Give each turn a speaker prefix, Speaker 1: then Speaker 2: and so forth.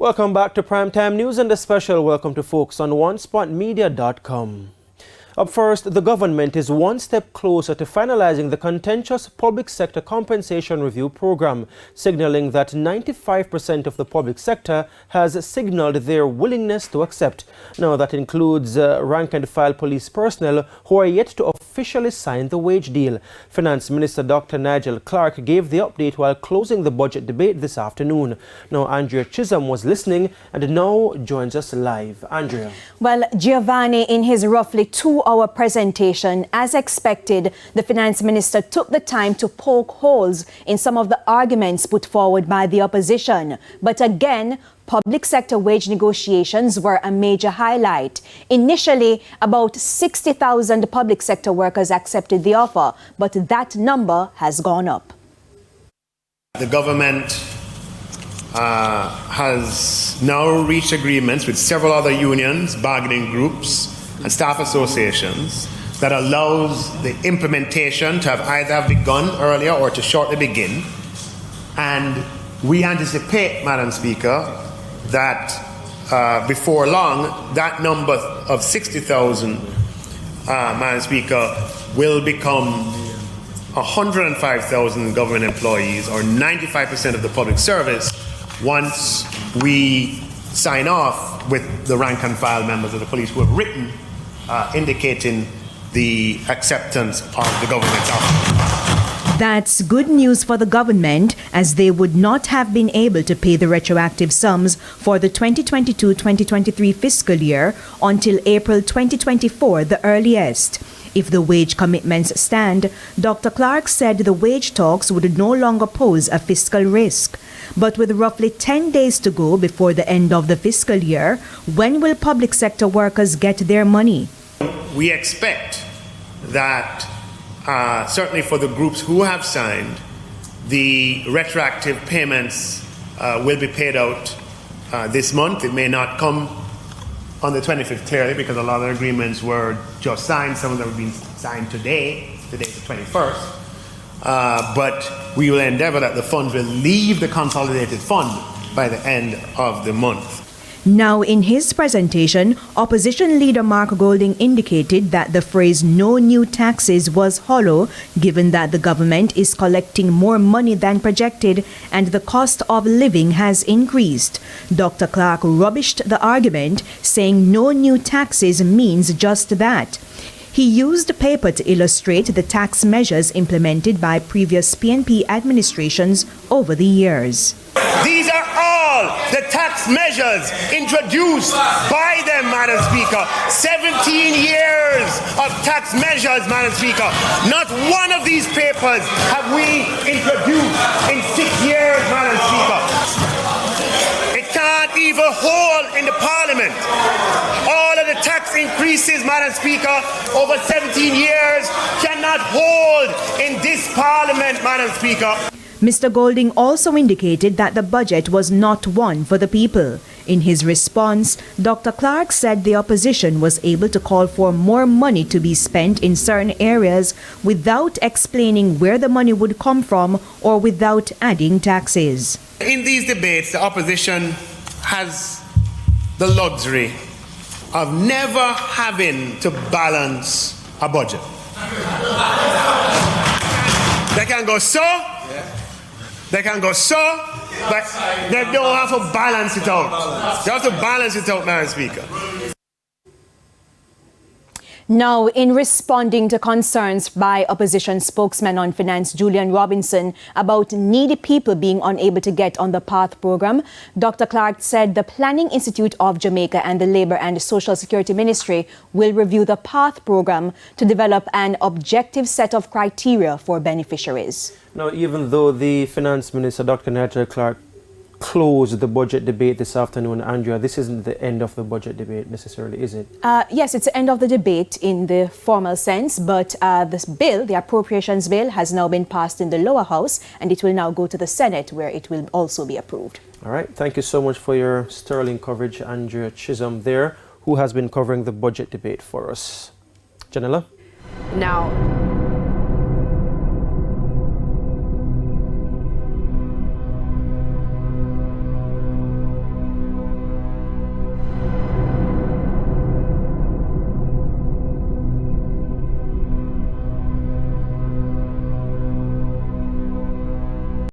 Speaker 1: Welcome back to Primetime News and a special welcome to folks on OneSpotMedia.com. Up first, the government is one step closer to finalizing the contentious public sector compensation review program, signaling that 95% of the public sector has signaled their willingness to accept. Now, that includes rank-and-file police personnel who are yet to officially sign the wage deal. Finance Minister Dr. Nigel Clark gave the update while closing the budget debate this afternoon. Now, Andrea Chisholm was listening and now joins us live. Andrea.
Speaker 2: Well, Giovanni, in his roughly 2-hour presentation, as expected, the Finance Minister took the time to poke holes in some of the arguments put forward by the opposition. But again, public sector wage negotiations were a major highlight. Initially, about 60,000 public sector workers accepted the offer, but that number has gone up.
Speaker 3: The government has now reached agreements with several other unions, bargaining groups, and staff associations that allows the implementation to have either begun earlier or to shortly begin. And we anticipate, Madam Speaker, that before long, that number of 60,000, Madam Speaker, will become 105,000 government employees, or 95% of the public service, once we sign off with the rank and file members of the police who have written indicating the acceptance of the government's offer.
Speaker 4: That's good news for the government, as they would not have been able to pay the retroactive sums for the 2022-2023 fiscal year until April 2024, the earliest. If the wage commitments stand, Dr. Clark said the wage talks would no longer pose a fiscal risk. But with roughly 10 days to go before the end of the fiscal year, when will public sector workers get their money?
Speaker 3: We expect that certainly for the groups who have signed, the retroactive payments will be paid out this month. It may not come on the 25th, clearly, because a lot of the agreements were just signed. Some of them have been signed today. Today's the 21st. But we will endeavor that the funds will leave the consolidated fund by the end of the month.
Speaker 4: Now, in his presentation, opposition leader Mark Golding indicated that the phrase "no new taxes" was hollow, given that the government is collecting more money than projected and the cost of living has increased. Dr. Clark rubbished the argument, saying no new taxes means just that. He used paper to illustrate the tax measures implemented by previous PNP administrations over the years.
Speaker 3: These are all the tax measures introduced by them, Madam Speaker. 17 years of tax measures, Madam Speaker. Not one of these papers have we introduced in 6 years, Madam Speaker. It can't even hold in the Parliament. All of the tax increases, Madam Speaker, over 17 years cannot hold in this Parliament, Madam Speaker.
Speaker 4: Mr. Golding also indicated that the budget was not one for the people. In his response, Dr. Clark said the opposition was able to call for more money to be spent in certain areas without explaining where the money would come from or without adding taxes.
Speaker 3: In these debates, the opposition has the luxury of never having to balance a budget. They can go so, they can go so, but they don't have to balance it out. They have to balance it out, Madam Speaker.
Speaker 2: Now, in responding to concerns by opposition spokesman on finance Julian Robinson about needy people being unable to get on the PATH program, Dr. Clark said the Planning Institute of Jamaica and the Labour and Social Security Ministry will review the PATH program to develop an objective set of criteria for beneficiaries.
Speaker 1: Now, even though the Finance Minister, Dr. Nigel Clark, closed the budget debate this afternoon, Andrea, this isn't the end of the budget debate necessarily, is it?
Speaker 2: Yes, it's the end of the debate in the formal sense, but this bill, the appropriations bill, has now been passed in the lower house, and it will now go to the Senate, where it will also be approved.
Speaker 1: All right. Thank you so much for your sterling coverage, Andrea Chisholm there, who has been covering the budget debate for us. Janella?
Speaker 5: Now,